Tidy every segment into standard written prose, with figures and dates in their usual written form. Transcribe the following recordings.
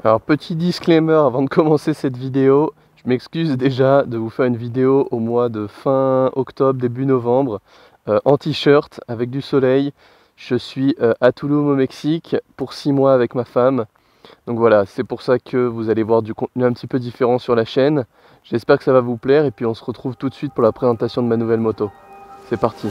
Alors petit disclaimer avant de commencer cette vidéo, je m'excuse déjà de vous faire une vidéo au mois de fin octobre, début novembre, en t-shirt avec du soleil. Je suis à Tulum au Mexique pour 6 mois avec ma femme. Donc voilà, c'est pour ça que vous allez voir du contenu un petit peu différent sur la chaîne. J'espère que ça va vous plaire et puis on se retrouve tout de suite pour la présentation de ma nouvelle moto. C'est parti.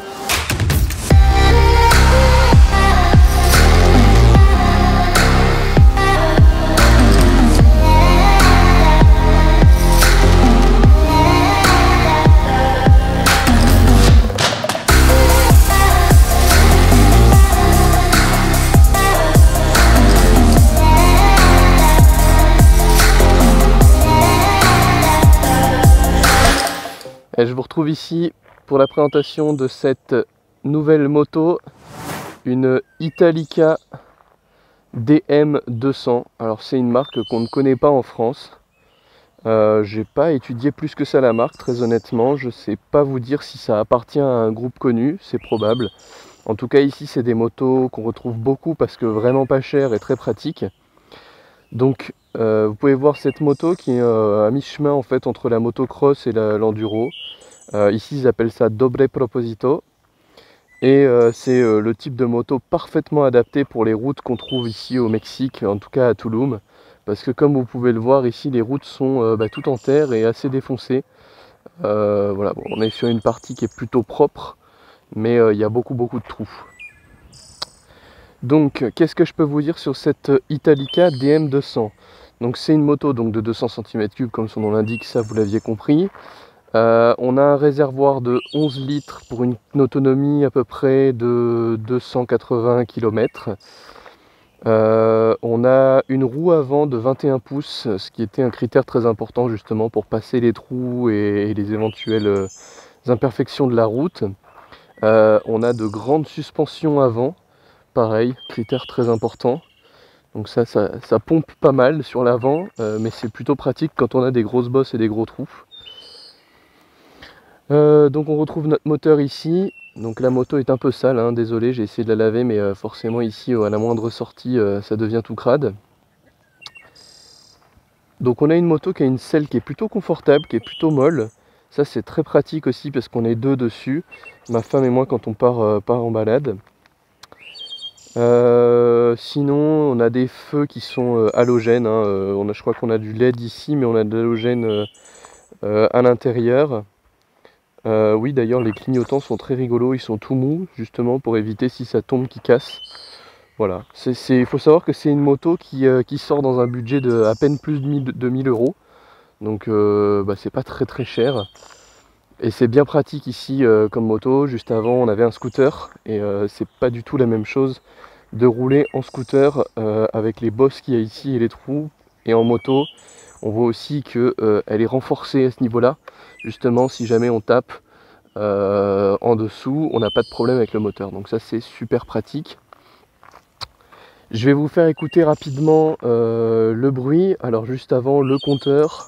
Et je vous retrouve ici pour la présentation de cette nouvelle moto, une Italica DM200. Alors c'est une marque qu'on ne connaît pas en France. J'ai pas étudié plus que ça la marque, très honnêtement. Je sais pas vous dire si ça appartient à un groupe connu, c'est probable. En tout cas ici c'est des motos qu'on retrouve beaucoup parce que vraiment pas chères et très pratiques. Donc vous pouvez voir cette moto qui est à mi-chemin en fait entre la motocross et l'enduro. Ici ils appellent ça Dobre Proposito. Et c'est le type de moto parfaitement adapté pour les routes qu'on trouve ici au Mexique, en tout cas à Tulum. Parce que comme vous pouvez le voir ici, les routes sont toutes en terre et assez défoncées. Voilà, bon, on est sur une partie qui est plutôt propre, mais il y a beaucoup de trous. Donc qu'est-ce que je peux vous dire sur cette Italica DM200? Donc c'est une moto donc, de 200 cm3 comme son nom l'indique, ça vous l'aviez compris. On a un réservoir de 11 litres pour une autonomie à peu près de 280 km. On a une roue avant de 21 pouces, ce qui était un critère très important justement pour passer les trous et les éventuelles imperfections de la route. On a de grandes suspensions avant, pareil, critère très important. Donc ça pompe pas mal sur l'avant, mais c'est plutôt pratique quand on a des grosses bosses et des gros trous. Donc on retrouve notre moteur ici. Donc la moto est un peu sale, hein, désolé, j'ai essayé de la laver, mais forcément ici à la moindre sortie ça devient tout crade. Donc on a une moto qui a une selle qui est plutôt confortable, qui est plutôt molle. Ça c'est très pratique aussi parce qu'on est deux dessus, ma femme et moi quand on part en balade. Sinon on a des feux qui sont halogènes, hein. Je crois qu'on a du LED ici, mais on a de l'halogène à l'intérieur. Oui d'ailleurs les clignotants sont très rigolos, ils sont tout mous justement pour éviter si ça tombe qu'ils cassent. Voilà, il faut savoir que c'est une moto qui sort dans un budget de à peine plus de 1000 euros. Donc c'est pas très cher. Et c'est bien pratique ici comme moto. Juste avant on avait un scooter et c'est pas du tout la même chose de rouler en scooter avec les bosses qu'il y a ici et les trous. Et en moto on voit aussi qu'elle est renforcée à ce niveau là. Justement si jamais on tape en dessous on n'a pas de problème avec le moteur, donc ça c'est super pratique. Je vais vous faire écouter rapidement le bruit. Alors juste avant le compteur,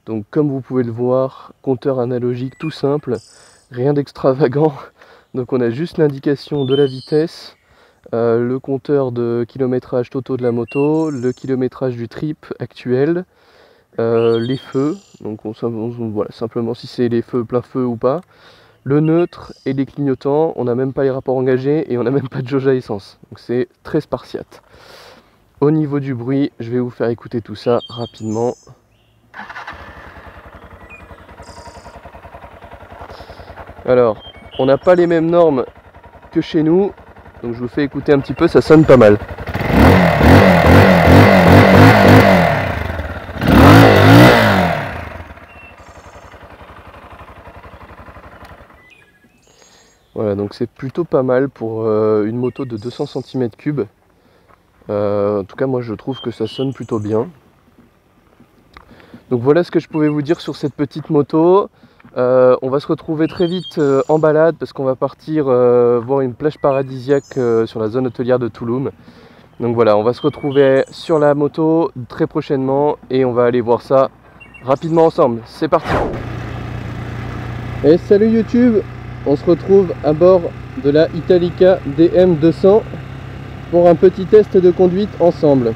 donc comme vous pouvez le voir, compteur analogique tout simple, rien d'extravagant. Donc on a juste l'indication de la vitesse, le compteur de kilométrage totaux de la moto, le kilométrage du trip actuel, les feux, donc voilà simplement si c'est les feux plein feu ou pas, le neutre et les clignotants. On n'a même pas les rapports engagés et on n'a même pas de jauge à essence, donc c'est très spartiate. Au niveau du bruit, je vais vous faire écouter tout ça rapidement. Alors on n'a pas les mêmes normes que chez nous, donc je vous fais écouter un petit peu, ça sonne pas mal. Voilà, donc c'est plutôt pas mal pour une moto de 200 cm3. En tout cas, moi je trouve que ça sonne plutôt bien. Donc voilà ce que je pouvais vous dire sur cette petite moto. On va se retrouver très vite en balade parce qu'on va partir voir une plage paradisiaque sur la zone hôtelière de Tulum. Donc voilà, on va se retrouver sur la moto très prochainement et on va aller voir ça rapidement ensemble. C'est parti! Et salut YouTube! On se retrouve à bord de la Italica DM200 pour un petit test de conduite ensemble.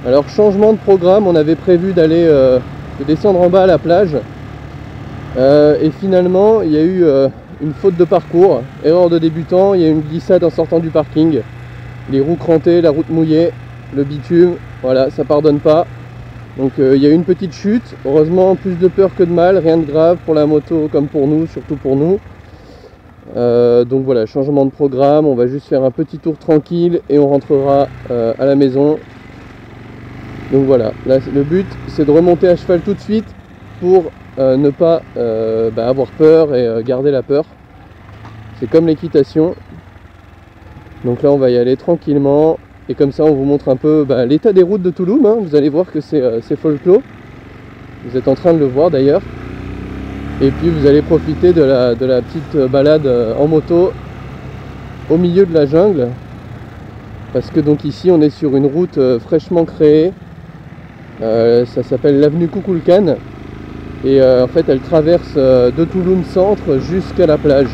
Alors changement de programme, on avait prévu d'aller de descendre en bas à la plage et finalement il y a eu une faute de parcours, erreur de débutant, il y a eu une glissade en sortant du parking, les roues crantées, la route mouillée, le bitume, voilà, ça pardonne pas. Donc il y a eu une petite chute, heureusement plus de peur que de mal, rien de grave pour la moto comme pour nous, surtout pour nous. Donc voilà, changement de programme, on va juste faire un petit tour tranquille et on rentrera à la maison. Donc voilà, là le but c'est de remonter à cheval tout de suite pour ne pas avoir peur et garder la peur. C'est comme l'équitation. Donc là on va y aller tranquillement et comme ça on vous montre un peu l'état des routes de Touloum, hein. Vous allez voir que c'est folklore. Vous êtes en train de le voir d'ailleurs. Et puis vous allez profiter de la petite balade en moto au milieu de la jungle. Parce que donc ici on est sur une route fraîchement créée. Ça s'appelle l'avenue Kukulkan. Et en fait elle traverse de Touloum centre jusqu'à la plage.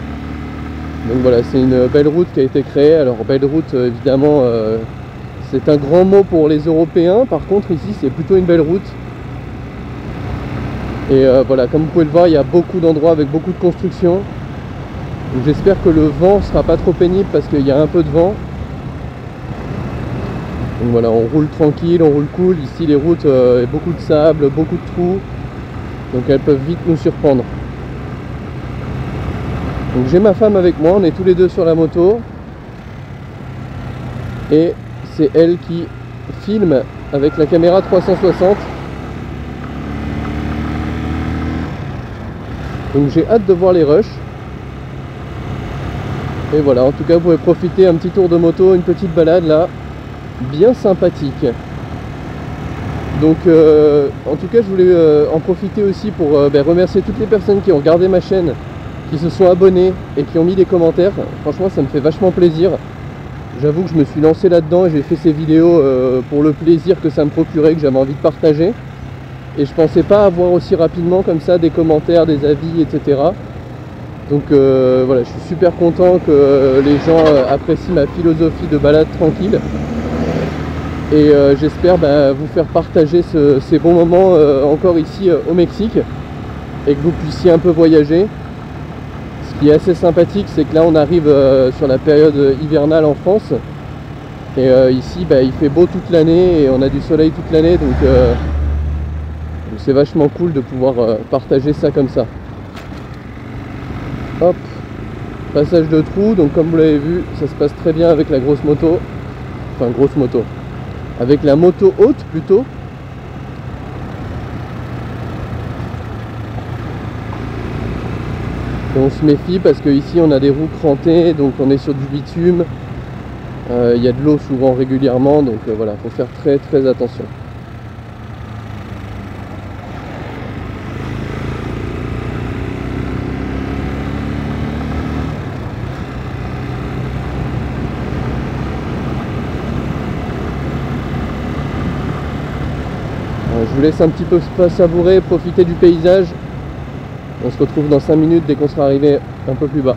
Donc voilà, c'est une belle route qui a été créée. Alors belle route évidemment c'est un grand mot pour les Européens. Par contre ici c'est plutôt une belle route. Et voilà, comme vous pouvez le voir, il y a beaucoup d'endroits avec beaucoup de construction. J'espère que le vent sera pas trop pénible parce qu'il y a un peu de vent. Donc voilà, on roule tranquille, on roule cool. Ici les routes, il y a beaucoup de sable, beaucoup de trous. Donc elles peuvent vite nous surprendre. Donc j'ai ma femme avec moi, on est tous les deux sur la moto. Et c'est elle qui filme avec la caméra 360. Donc j'ai hâte de voir les rushs. Et voilà, en tout cas vous pouvez profiter un petit tour de moto, une petite balade là, bien sympathique. Donc en tout cas je voulais en profiter aussi pour remercier toutes les personnes qui ont regardé ma chaîne, qui se sont abonnés et qui ont mis des commentaires. Franchement ça me fait vachement plaisir. J'avoue que je me suis lancé là-dedans et j'ai fait ces vidéos pour le plaisir que ça me procurait, que j'avais envie de partager. Et je pensais pas avoir aussi rapidement comme ça des commentaires, des avis, etc. Donc voilà, je suis super content que les gens apprécient ma philosophie de balade tranquille. Et j'espère vous faire partager ces bons moments encore ici au Mexique. Et que vous puissiez un peu voyager. Ce qui est assez sympathique, c'est que là on arrive sur la période hivernale en France. Et ici il fait beau toute l'année et on a du soleil toute l'année. Donc c'est vachement cool de pouvoir partager ça comme ça. Hop, passage de trou, donc comme vous l'avez vu, ça se passe très bien avec la grosse moto. Enfin grosse moto. Avec la moto haute plutôt. Et on se méfie parce que ici on a des roues crantées, donc on est sur du bitume. Il y a de l'eau souvent régulièrement, donc voilà, faut faire très très attention. Je vous laisse un petit peu savourer, profiter du paysage. On se retrouve dans 5 minutes dès qu'on sera arrivé un peu plus bas.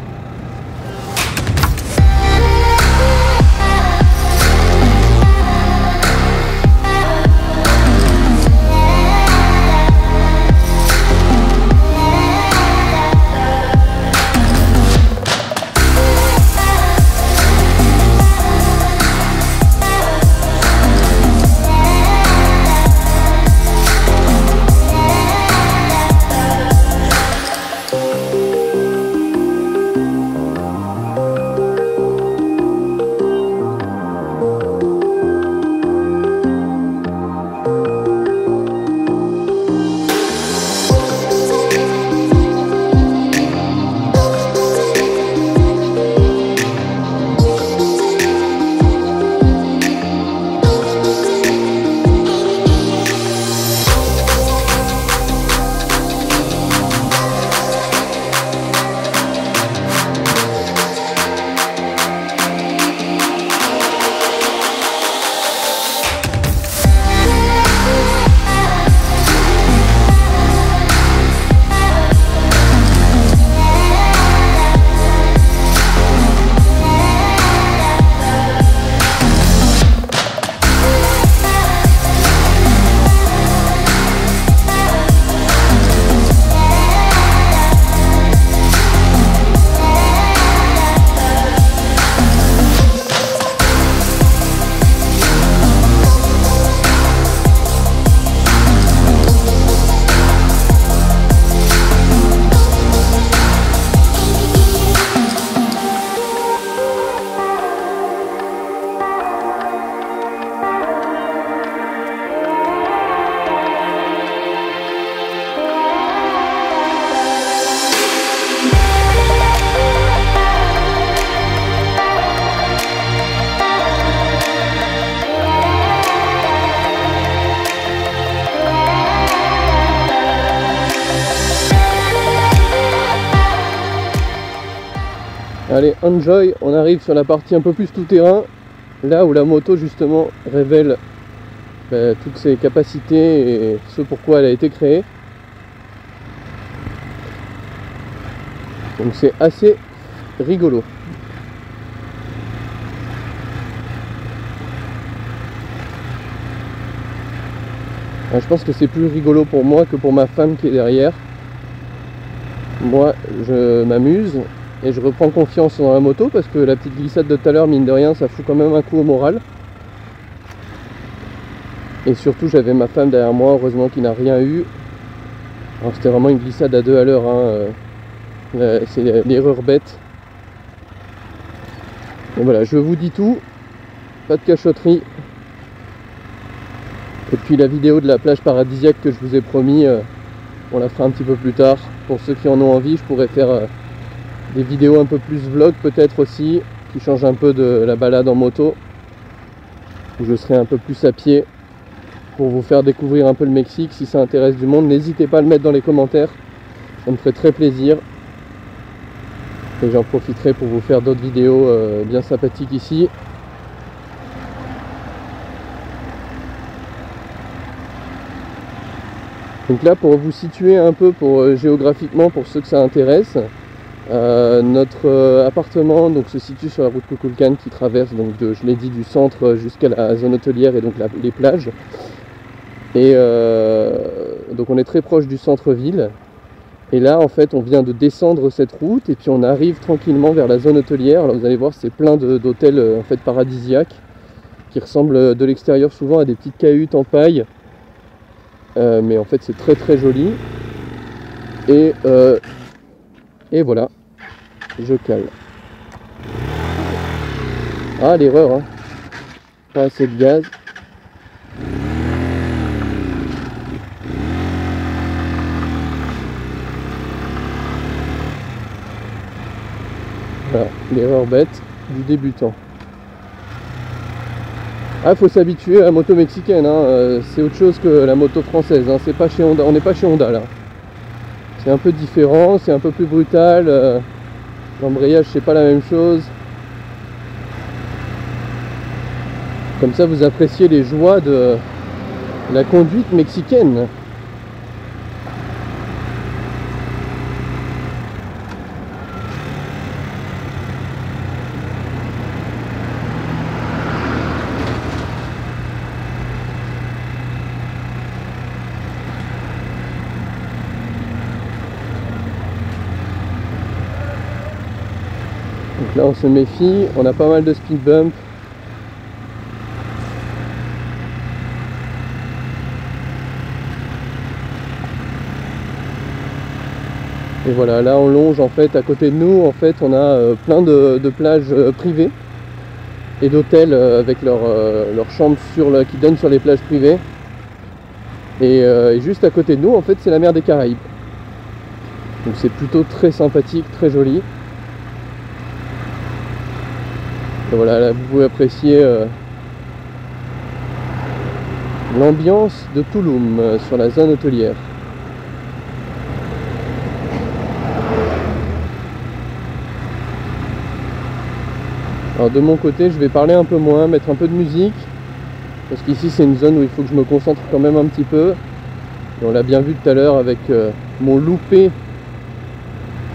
Allez, enjoy, on arrive sur la partie un peu plus tout-terrain, là où la moto justement révèle toutes ses capacités et ce pourquoi elle a été créée. Donc c'est assez rigolo. Alors, je pense que c'est plus rigolo pour moi que pour ma femme qui est derrière. Moi, je m'amuse et je reprends confiance dans la moto parce que la petite glissade de tout à l'heure, mine de rien, ça fout quand même un coup au moral. Et surtout, j'avais ma femme derrière moi, heureusement qu'il n'a rien eu. Alors c'était vraiment une glissade à 2 à l'heure, hein. C'est l'erreur bête. Et voilà, je vous dis tout, pas de cachotterie. Et puis la vidéo de la plage paradisiaque que je vous ai promis, on la fera un petit peu plus tard. Pour ceux qui en ont envie, je pourrais faire des vidéos un peu plus vlog peut-être aussi, qui changent un peu de la balade en moto, où je serai un peu plus à pied pour vous faire découvrir un peu le Mexique. Si ça intéresse du monde, n'hésitez pas à le mettre dans les commentaires, ça me ferait très plaisir. Et j'en profiterai pour vous faire d'autres vidéos bien sympathiques ici. Donc là, pour vous situer un peu géographiquement, pour ceux que ça intéresse, notre appartement donc, se situe sur la route Kukulkan qui traverse, donc, je l'ai dit, du centre jusqu'à la zone hôtelière et donc les plages. Et donc on est très proche du centre-ville. Et là, en fait, on vient de descendre cette route et puis on arrive tranquillement vers la zone hôtelière. Alors vous allez voir, c'est plein d'hôtels en fait paradisiaques qui ressemblent de l'extérieur souvent à des petites cahutes en paille. Mais en fait c'est très très joli et voilà, je cale. Ah, l'erreur, hein. Pas assez de gaz. Voilà, l'erreur bête du débutant. Ah, faut s'habituer à la moto mexicaine, hein. C'est autre chose que la moto française, hein. C'est pas chez Honda, on n'est pas chez Honda là. C'est un peu différent, c'est un peu plus brutal. L'embrayage c'est pas la même chose. Comme ça vous appréciez les joies de la conduite mexicaine. Donc là on se méfie, on a pas mal de speed bump. Et voilà, là on longe en fait à côté de nous, en fait on a plein de plages privées et d'hôtels avec leurs chambres qui donnent sur les plages privées. Et juste à côté de nous en fait c'est la mer des Caraïbes. Donc c'est plutôt très sympathique, très joli. Et voilà, là vous pouvez apprécier l'ambiance de Tulum sur la zone hôtelière. Alors de mon côté je vais parler un peu moins, mettre un peu de musique, parce qu'ici c'est une zone où il faut que je me concentre quand même un petit peu. Et on l'a bien vu tout à l'heure avec mon loupé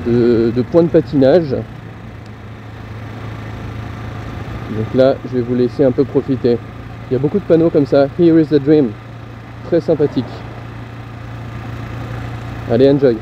de points de patinage. Donc là je vais vous laisser un peu profiter. Il y a beaucoup de panneaux comme ça, Here is the Dream, très sympathique. Allez, enjoy.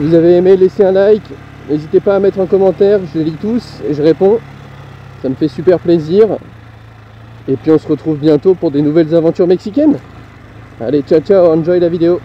vous avez aimé, laissez un like. N'hésitez pas à mettre un commentaire, je les lis tous et je réponds. Ça me fait super plaisir. Et puis on se retrouve bientôt pour des nouvelles aventures mexicaines. Allez, ciao ciao, enjoy la vidéo.